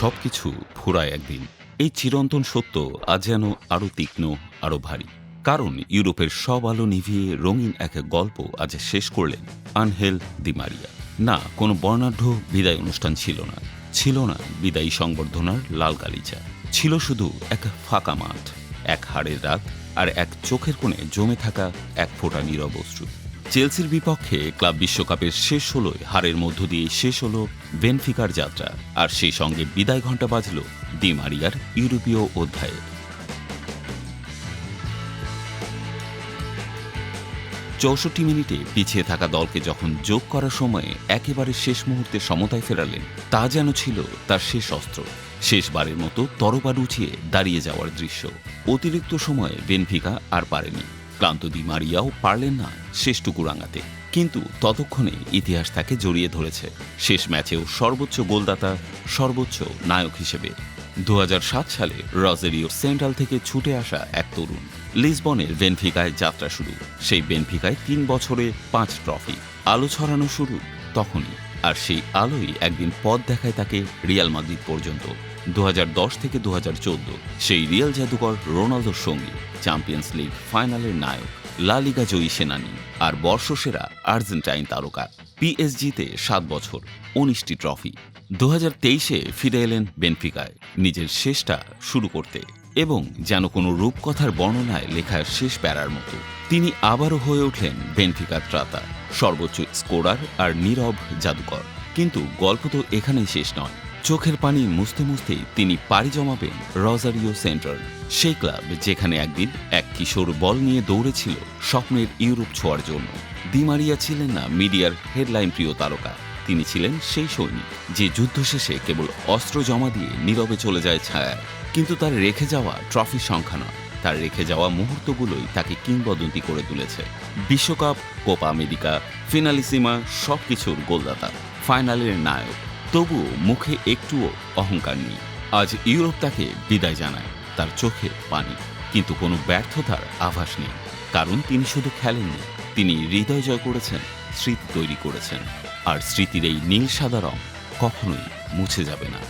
সবকিছু ফুরায় একদিন। এই চিরন্তন সত্য আজ যেন আরো তীক্ষ্ণ, আরো ভারী। কারণ ইউরোপের সব আলো নিভিয়ে রঙিন এক গল্প আজ শেষ করলেন আনহেল দি মারিয়া। না, কোনো বর্ণাঢ্য বিদায় অনুষ্ঠান ছিল না। ছিল না বিদায়ী সংবর্ধনার লাল গালিচা। ছিল শুধু এক ফাঁকা মাঠ, এক হাড়ের রাত, আর এক চোখের কোণে জমে থাকা এক ফোঁটা নীরব অশ্রু। চেলসির বিপক্ষে ক্লাব বিশ্বকাপের শেষ ষোলোয় হারের মধ্য দিয়ে শেষ হলো বেনফিকার যাত্রা, আর সেই সঙ্গে বিদায় ঘণ্টা বাজল দি মারিয়ার ইউরোপীয় অধ্যায়ে। ৬৪ মিনিটে পিছিয়ে থাকা দলকে যখন যোগ করার সময়ে একেবারে শেষ মুহূর্তে সমতায় ফেরালেন, তা যেন ছিল তার শেষ অস্ত্র। শেষবারের মতো তরবার উঠিয়ে দাঁড়িয়ে যাওয়ার দৃশ্য। অতিরিক্ত সময়ে বেনফিকা আর পারেনি। ক্লান্ত দি মারিয়াও পারলেন না শেষটুকু রাঙাতে। কিন্তু ততক্ষণে ইতিহাস তাকে জড়িয়ে ধরেছে, শেষ ম্যাচেও সর্বোচ্চ গোলদাতা, সর্বোচ্চ নায়ক হিসেবে। ২০০৭ সালে রজারিও সেন্ট্রাল থেকে ছুটে আসা এক তরুণ। লিসবনের বেনফিকায় যাত্রা শুরু। সেই বেনফিকায় ৩ বছরে ৫ ট্রফি। আলো ছড়ানো শুরু তখনই, আর সেই আলোই একদিন পথ দেখায় তাকে রিয়াল মাদ্রিদ পর্যন্ত। ২০১০ থেকে ২০১৪ সেই রিয়াল জাদুকর রোনালদোর সঙ্গী, চ্যাম্পিয়ন্স লিগ ফাইনালের নায়ক, লা লিগা জয়ী সেনানী, আর বর্ষসেরা আর্জেন্টাইন তারকা। পিএসজিতে ৭ বছর, ১৯টি ট্রফি। ২০২৩-এ ফিরে এলেন বেনফিকায় নিজের শেষটা শুরু করতে, এবং যেন কোনো রূপকথার বর্ণনায় লেখা শেষ প্যারার মতো তিনি আবারও হয়ে উঠলেন বেনফিকার ত্রাতা, সর্বোচ্চ স্কোরার আর নীরব জাদুকর। কিন্তু গল্প তো এখানেই শেষ নয়। চোখের পানি মুছতে মুছতেই তিনি পাড়ি জমাবেন রজারিও সেন্ট্রাল, সেই ক্লাব যেখানে একদিন এক কিশোর বল নিয়ে দৌড়েছিল স্বপ্নের ইউরোপ ছোঁয়ার জন্য। দি মারিয়া ছিলেন না মিডিয়ার হেডলাইন প্রিয় তারকা, তিনি ছিলেন সেই সৈনিক যে যুদ্ধ শেষে কেবল অস্ত্র জমা দিয়ে নীরবে চলে যায় ছায়ায়। কিন্তু তার রেখে যাওয়া ট্রফির সংখ্যা নয়, তার রেখে যাওয়া মুহূর্তগুলোই তাকে কিংবদন্তি করে তুলেছে। বিশ্বকাপ, কোপা আমেরিকা, ফিনালিসিমা, সবকিছুর গোলদাতা, ফাইনালের নায়ক। তবুও মুখে একটুও অহংকার নেই। আজ ইউরোপ তাকে বিদায় জানায়, তার চোখে পানি, কিন্তু কোনো ব্যর্থতার আভাস নেই। কারণ তিনি শুধু খেলেননি, তিনি হৃদয় জয় করেছেন, স্মৃতি তৈরি করেছেন। আর স্মৃতির এই নীল সাদা রং কখনোই মুছে যাবে না।